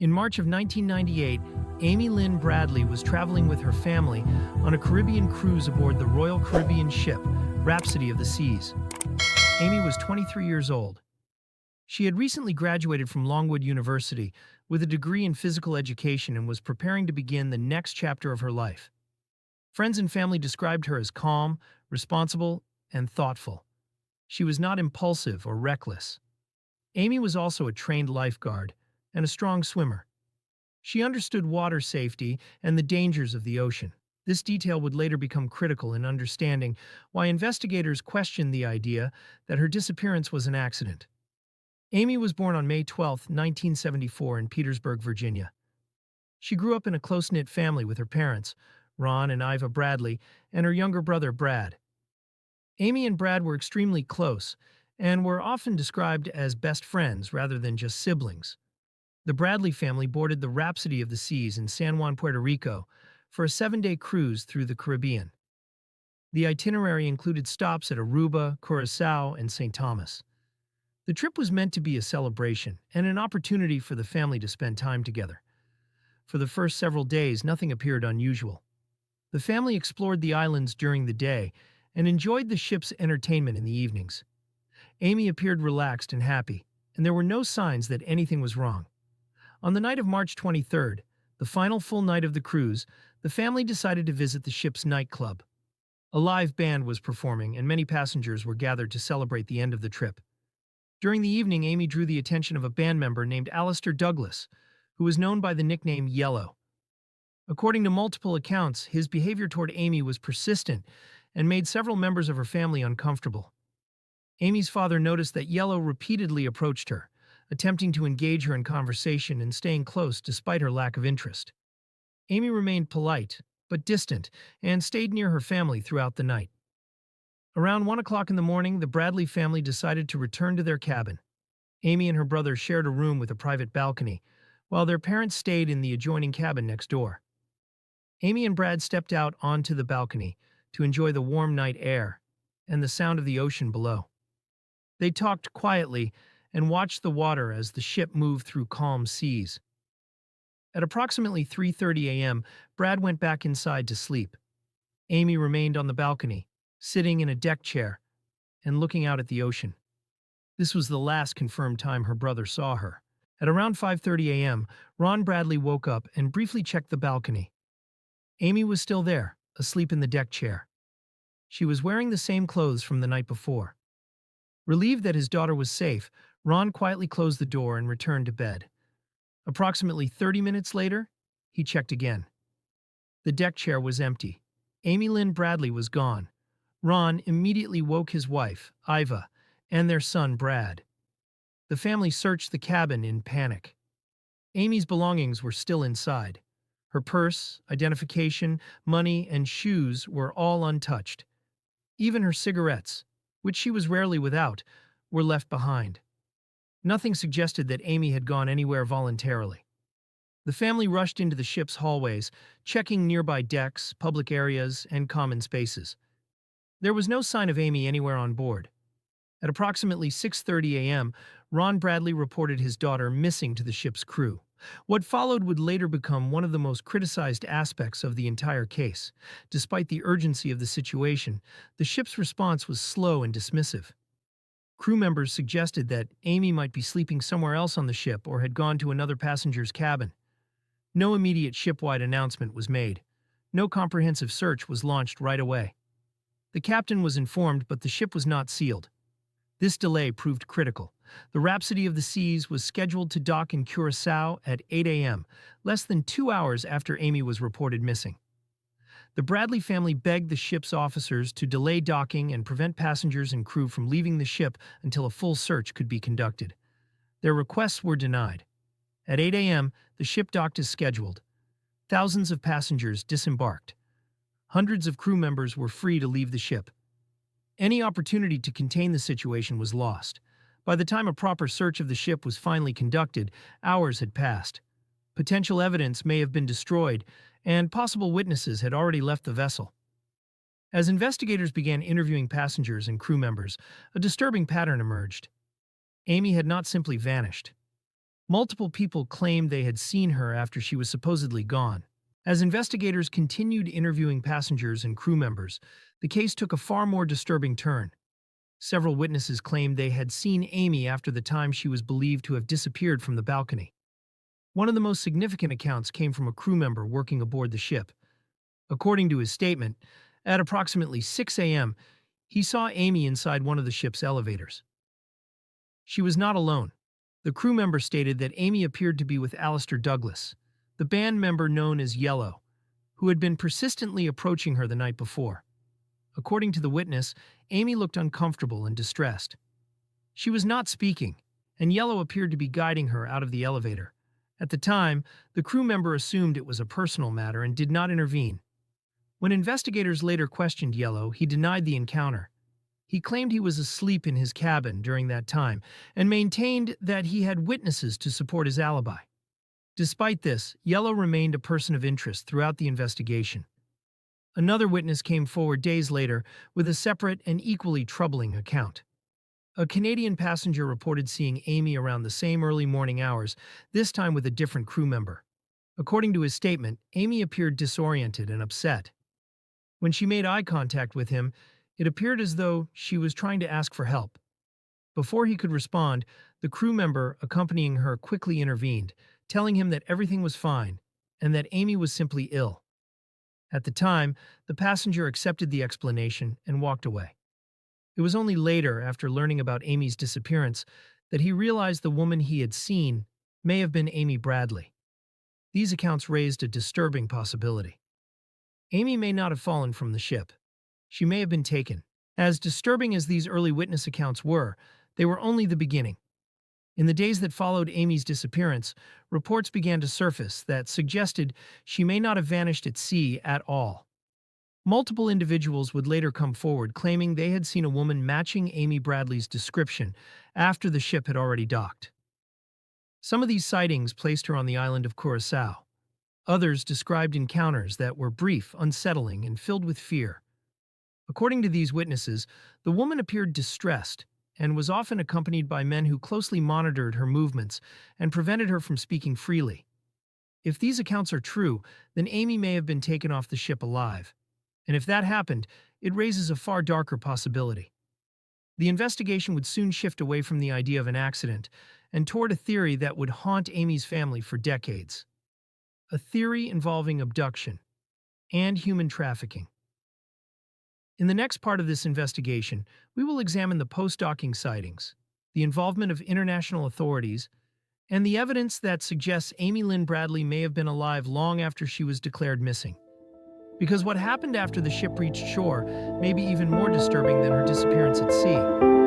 In March of 1998, Amy Lynn Bradley was traveling with her family on a Caribbean cruise aboard the Royal Caribbean ship, Rhapsody of the Seas. Amy was 23 years old. She had recently graduated from Longwood University with a degree in physical education and was preparing to begin the next chapter of her life. Friends and family described her as calm, responsible, and thoughtful. She was not impulsive or reckless. Amy was also a trained lifeguard and a strong swimmer. She understood water safety and the dangers of the ocean. This detail would later become critical in understanding why investigators questioned the idea that her disappearance was an accident. Amy was born on May 12, 1974, in Petersburg, Virginia. She grew up in a close-knit family with her parents, Ron and Iva Bradley, and her younger brother, Brad. Amy and Brad were extremely close and were often described as best friends rather than just siblings. The Bradley family boarded the Rhapsody of the Seas in San Juan, Puerto Rico, for a 7-day cruise through the Caribbean. The itinerary included stops at Aruba, Curaçao, and St. Thomas. The trip was meant to be a celebration and an opportunity for the family to spend time together. For the first several days, nothing appeared unusual. The family explored the islands during the day and enjoyed the ship's entertainment in the evenings. Amy appeared relaxed and happy, and there were no signs that anything was wrong. On the night of March 23rd, the final full night of the cruise, the family decided to visit the ship's nightclub. A live band was performing, and many passengers were gathered to celebrate the end of the trip. During the evening, Amy drew the attention of a band member named Alistair Douglas, who was known by the nickname Yellow. According to multiple accounts, his behavior toward Amy was persistent and made several members of her family uncomfortable. Amy's father noticed that Yellow repeatedly approached her, attempting to engage her in conversation and staying close despite her lack of interest. Amy remained polite, but distant, and stayed near her family throughout the night. Around 1 o'clock in the morning, the Bradley family decided to return to their cabin. Amy and her brother shared a room with a private balcony, while their parents stayed in the adjoining cabin next door. Amy and Brad stepped out onto the balcony to enjoy the warm night air and the sound of the ocean below. They talked quietly and watched the water as the ship moved through calm seas. At approximately 3:30 a.m., Brad went back inside to sleep. Amy remained on the balcony, sitting in a deck chair and looking out at the ocean. This was the last confirmed time her brother saw her. At around 5:30 a.m., Ron Bradley woke up and briefly checked the balcony. Amy was still there, asleep in the deck chair. She was wearing the same clothes from the night before. Relieved that his daughter was safe, Ron quietly closed the door and returned to bed. Approximately 30 minutes later, he checked again. The deck chair was empty. Amy Lynn Bradley was gone. Ron immediately woke his wife, Iva, and their son, Brad. The family searched the cabin in panic. Amy's belongings were still inside. Her purse, identification, money, and shoes were all untouched. Even her cigarettes, which she was rarely without, were left behind. Nothing suggested that Amy had gone anywhere voluntarily. The family rushed into the ship's hallways, checking nearby decks, public areas, and common spaces. There was no sign of Amy anywhere on board. At approximately 6:30 a.m., Ron Bradley reported his daughter missing to the ship's crew. What followed would later become one of the most criticized aspects of the entire case. Despite the urgency of the situation, the ship's response was slow and dismissive. Crew members suggested that Amy might be sleeping somewhere else on the ship or had gone to another passenger's cabin. No immediate ship-wide announcement was made. No comprehensive search was launched right away. The captain was informed, but the ship was not sealed. This delay proved critical. The Rhapsody of the Seas was scheduled to dock in Curaçao at 8 a.m., less than 2 hours after Amy was reported missing. The Bradley family begged the ship's officers to delay docking and prevent passengers and crew from leaving the ship until a full search could be conducted. Their requests were denied. At 8 a.m., the ship docked as scheduled. Thousands of passengers disembarked. Hundreds of crew members were free to leave the ship. Any opportunity to contain the situation was lost. By the time a proper search of the ship was finally conducted, hours had passed. Potential evidence may have been destroyed, and possible witnesses had already left the vessel. As investigators began interviewing passengers and crew members, a disturbing pattern emerged. Amy had not simply vanished. Multiple people claimed they had seen her after she was supposedly gone. As investigators continued interviewing passengers and crew members, the case took a far more disturbing turn. Several witnesses claimed they had seen Amy after the time she was believed to have disappeared from the balcony. One of the most significant accounts came from a crew member working aboard the ship. According to his statement, at approximately 6 a.m., he saw Amy inside one of the ship's elevators. She was not alone. The crew member stated that Amy appeared to be with Alistair Douglas, the band member known as Yellow, who had been persistently approaching her the night before. According to the witness, Amy looked uncomfortable and distressed. She was not speaking, and Yellow appeared to be guiding her out of the elevator. At the time, the crew member assumed it was a personal matter and did not intervene. When investigators later questioned Yellow, he denied the encounter. He claimed he was asleep in his cabin during that time and maintained that he had witnesses to support his alibi. Despite this, Yellow remained a person of interest throughout the investigation. Another witness came forward days later with a separate and equally troubling account. A Canadian passenger reported seeing Amy around the same early morning hours, this time with a different crew member. According to his statement, Amy appeared disoriented and upset. When she made eye contact with him, it appeared as though she was trying to ask for help. Before he could respond, the crew member accompanying her quickly intervened, telling him that everything was fine and that Amy was simply ill. At the time, the passenger accepted the explanation and walked away. It was only later, after learning about Amy's disappearance, that he realized the woman he had seen may have been Amy Bradley. These accounts raised a disturbing possibility. Amy may not have fallen from the ship. She may have been taken. As disturbing as these early witness accounts were, they were only the beginning. In the days that followed Amy's disappearance, reports began to surface that suggested she may not have vanished at sea at all. Multiple individuals would later come forward claiming they had seen a woman matching Amy Bradley's description after the ship had already docked. Some of these sightings placed her on the island of Curaçao. Others described encounters that were brief, unsettling, and filled with fear. According to these witnesses, the woman appeared distressed and was often accompanied by men who closely monitored her movements and prevented her from speaking freely. If these accounts are true, then Amy may have been taken off the ship alive. And if that happened, it raises a far darker possibility. The investigation would soon shift away from the idea of an accident and toward a theory that would haunt Amy's family for decades. A theory involving abduction and human trafficking. In the next part of this investigation, we will examine the post-docking sightings, the involvement of international authorities, and the evidence that suggests Amy Lynn Bradley may have been alive long after she was declared missing. Because what happened after the ship reached shore may be even more disturbing than her disappearance at sea.